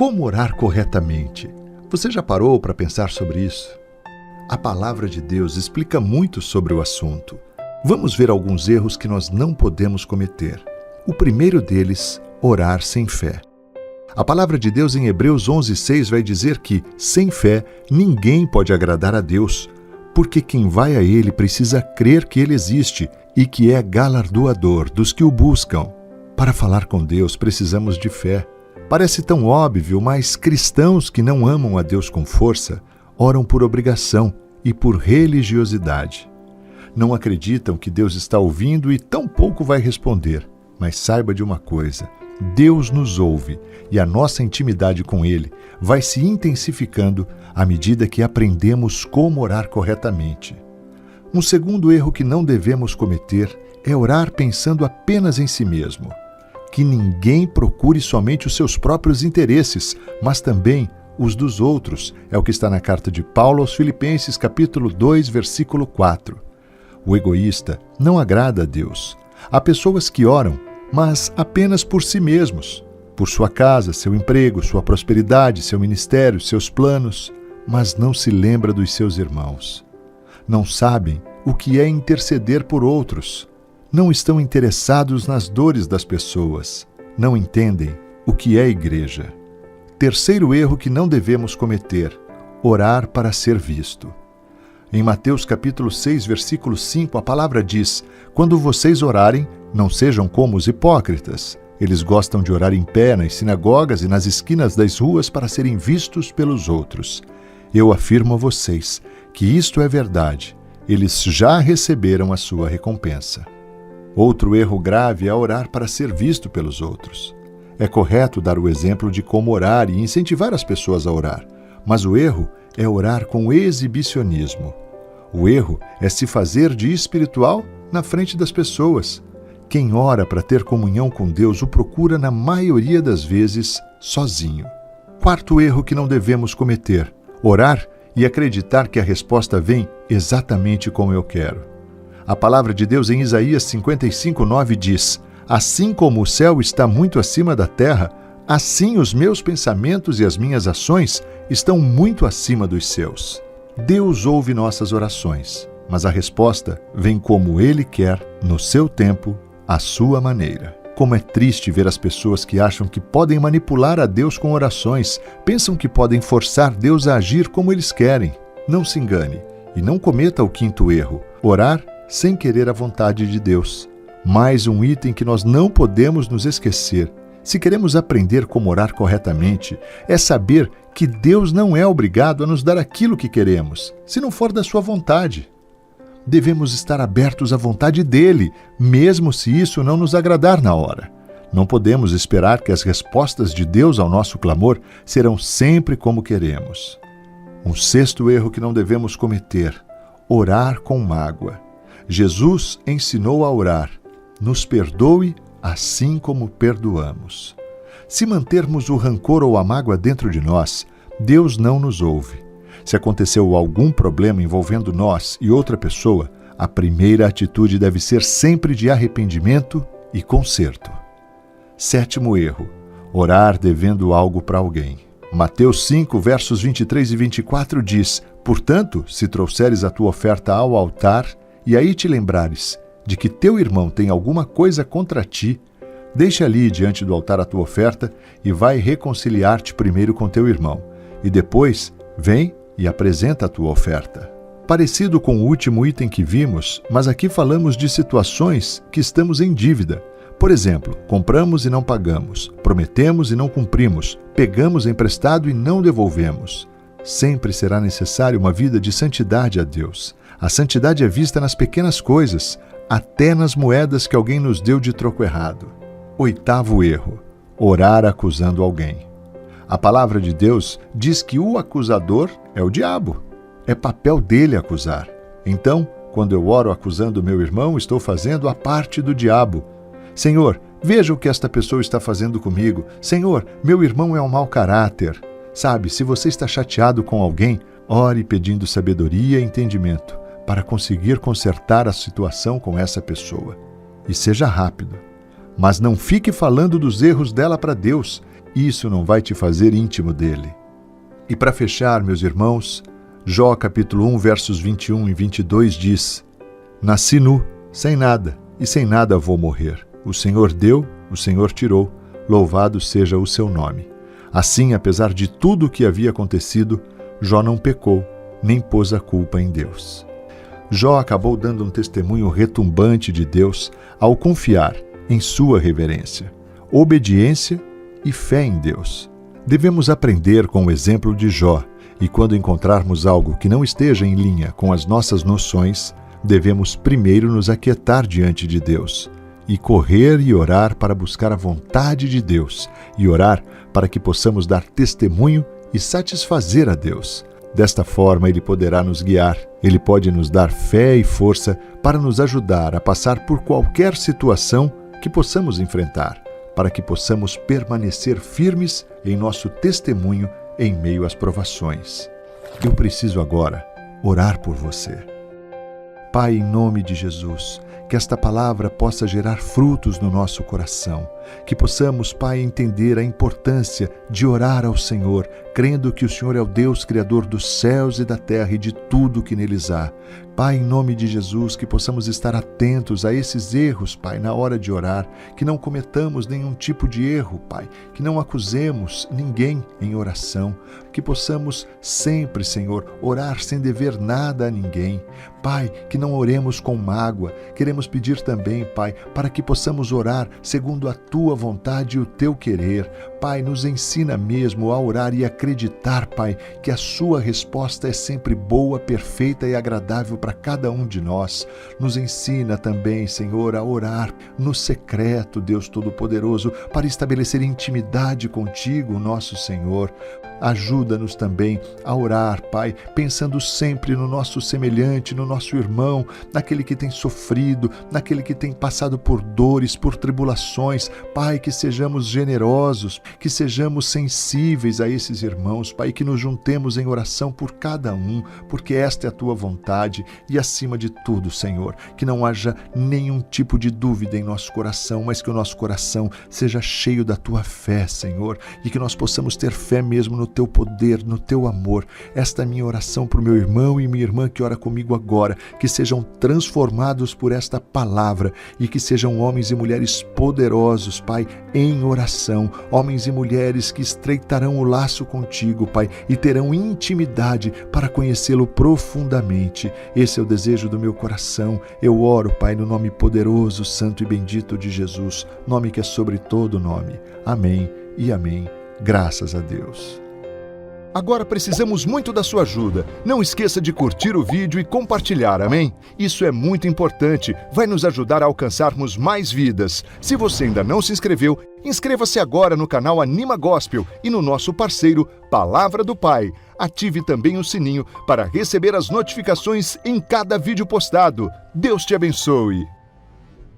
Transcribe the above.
Como orar corretamente? Você já parou para pensar sobre isso? A palavra de Deus explica muito sobre o assunto. Vamos ver alguns erros que nós não podemos cometer. O primeiro deles, orar sem fé. A palavra de Deus em Hebreus 11:6 vai dizer que, sem fé, ninguém pode agradar a Deus, porque quem vai a Ele precisa crer que Ele existe e que é galardoador dos que o buscam. Para falar com Deus, precisamos de fé. Parece tão óbvio, mas cristãos que não amam a Deus com força, oram por obrigação e por religiosidade. Não acreditam que Deus está ouvindo e tampouco vai responder. Mas saiba de uma coisa, Deus nos ouve e a nossa intimidade com Ele vai se intensificando à medida que aprendemos como orar corretamente. Um segundo erro que não devemos cometer é orar pensando apenas em si mesmo. Que ninguém procure somente os seus próprios interesses, mas também os dos outros. É o que está na carta de Paulo aos Filipenses, capítulo 2, versículo 4. O egoísta não agrada a Deus. Há pessoas que oram, mas apenas por si mesmos, por sua casa, seu emprego, sua prosperidade, seu ministério, seus planos, mas não se lembra dos seus irmãos. Não sabem o que é interceder por outros. Não estão interessados nas dores das pessoas. Não entendem o que é igreja. Terceiro erro que não devemos cometer: orar para ser visto. Em Mateus capítulo 6, versículo 5, a palavra diz: quando vocês orarem, não sejam como os hipócritas. Eles gostam de orar em pé nas sinagogas e nas esquinas das ruas para serem vistos pelos outros. Eu afirmo a vocês que isto é verdade. Eles já receberam a sua recompensa. Outro erro grave é orar para ser visto pelos outros. É correto dar o exemplo de como orar e incentivar as pessoas a orar, mas o erro é orar com exibicionismo. O erro é se fazer de espiritual na frente das pessoas. Quem ora para ter comunhão com Deus o procura, na maioria das vezes, sozinho. Quarto erro que não devemos cometer: orar e acreditar que a resposta vem exatamente como eu quero. A palavra de Deus em Isaías 55:9 diz: assim como o céu está muito acima da terra, assim os meus pensamentos e as minhas ações estão muito acima dos seus. Deus ouve nossas orações, mas a resposta vem como Ele quer, no seu tempo, à sua maneira. Como é triste ver as pessoas que acham que podem manipular a Deus com orações, pensam que podem forçar Deus a agir como eles querem. Não se engane e não cometa o quinto erro: orar sem querer a vontade de Deus. Mais um item que nós não podemos nos esquecer. Se queremos aprender como orar corretamente, é saber que Deus não é obrigado a nos dar aquilo que queremos, se não for da sua vontade. Devemos estar abertos à vontade dele, mesmo se isso não nos agradar na hora. Não podemos esperar que as respostas de Deus ao nosso clamor serão sempre como queremos. Um sexto erro que não devemos cometer: orar com mágoa. Jesus ensinou a orar: nos perdoe assim como perdoamos. Se mantermos o rancor ou a mágoa dentro de nós, Deus não nos ouve. Se aconteceu algum problema envolvendo nós e outra pessoa, a primeira atitude deve ser sempre de arrependimento e conserto. Sétimo erro: orar devendo algo para alguém. Mateus 5, versos 23 e 24 diz: portanto, se trouxeres a tua oferta ao altar, e aí te lembrares de que teu irmão tem alguma coisa contra ti, deixa ali diante do altar a tua oferta e vai reconciliar-te primeiro com teu irmão, e depois vem e apresenta a tua oferta. Parecido com o último item que vimos, mas aqui falamos de situações que estamos em dívida. Por exemplo, compramos e não pagamos, prometemos e não cumprimos, pegamos emprestado e não devolvemos. Sempre será necessário uma vida de santidade a Deus. A santidade é vista nas pequenas coisas, até nas moedas que alguém nos deu de troco errado. Oitavo erro: orar acusando alguém. A palavra de Deus diz que o acusador é o diabo. É papel dele acusar. Então, quando eu oro acusando meu irmão, estou fazendo a parte do diabo. Senhor, veja o que esta pessoa está fazendo comigo. Senhor, meu irmão é um mau caráter. Sabe, se você está chateado com alguém, ore pedindo sabedoria e entendimento para conseguir consertar a situação com essa pessoa. E seja rápido. Mas não fique falando dos erros dela para Deus. isso não vai te fazer íntimo dele. E para fechar, meus irmãos, Jó capítulo 1, versos 21 e 22 diz: Nasci nu, sem nada, e sem nada vou morrer. O Senhor deu, o Senhor tirou, louvado seja o seu nome. Assim, apesar de tudo o que havia acontecido, Jó não pecou, nem pôs a culpa em Deus. Jó acabou dando um testemunho retumbante de Deus ao confiar em sua reverência, obediência e fé em Deus. Devemos aprender com o exemplo de Jó, e quando encontrarmos algo que não esteja em linha com as nossas noções, devemos primeiro nos aquietar diante de Deus e correr e orar para buscar a vontade de Deus e orar para que possamos dar testemunho e satisfazer a Deus. Desta forma, Ele poderá nos guiar, Ele pode nos dar fé e força para nos ajudar a passar por qualquer situação que possamos enfrentar, para que possamos permanecer firmes em nosso testemunho em meio às provações. Eu preciso agora orar por você. Pai, em nome de Jesus, que esta palavra possa gerar frutos no nosso coração, que possamos, Pai, entender a importância de orar ao Senhor, crendo que o Senhor é o Deus Criador dos céus e da terra e de tudo que neles há. Pai, em nome de Jesus, que possamos estar atentos a esses erros, Pai, na hora de orar, que não cometamos nenhum tipo de erro, Pai, que não acusemos ninguém em oração, que possamos sempre, Senhor, orar sem dever nada a ninguém. Pai, que não oremos com mágoa. Queremos pedir também, Pai, para que possamos orar segundo a Tua vontade e o Teu querer. Pai, nos ensina mesmo a orar e acreditar, Pai, que a Sua resposta é sempre boa, perfeita e agradável para cada um de nós. Nos ensina também, Senhor, a orar no secreto, Deus Todo-Poderoso, para estabelecer intimidade contigo, nosso Senhor. Ajuda-nos também a orar, Pai, pensando sempre no nosso semelhante, no nosso irmão, naquele que tem sofrido, naquele que tem passado por dores, por tribulações. Pai, que sejamos generosos, que sejamos sensíveis a esses irmãos, Pai, que nos juntemos em oração por cada um, porque esta é a Tua vontade e, acima de tudo, Senhor, que não haja nenhum tipo de dúvida em nosso coração, mas que o nosso coração seja cheio da Tua fé, Senhor, e que nós possamos ter fé mesmo no Teu poder, no Teu amor. Esta é a minha oração para o meu irmão e minha irmã que ora comigo agora, que sejam transformados por esta palavra e que sejam homens e mulheres poderosos, Pai, em oração, homens e mulheres que estreitarão o laço contigo, Pai, e terão intimidade para conhecê-lo profundamente. Esse é o desejo do meu coração. Eu oro, Pai, no nome poderoso, santo e bendito de Jesus, nome que é sobre todo nome. Amém e amém. Graças a Deus. Agora precisamos muito da sua ajuda. Não esqueça de curtir o vídeo e compartilhar, amém? Isso é muito importante, vai nos ajudar a alcançarmos mais vidas. Se você ainda não se inscreveu, inscreva-se agora no canal Anima Gospel e no nosso parceiro Palavra do Pai. Ative também o sininho para receber as notificações em cada vídeo postado. Deus te abençoe!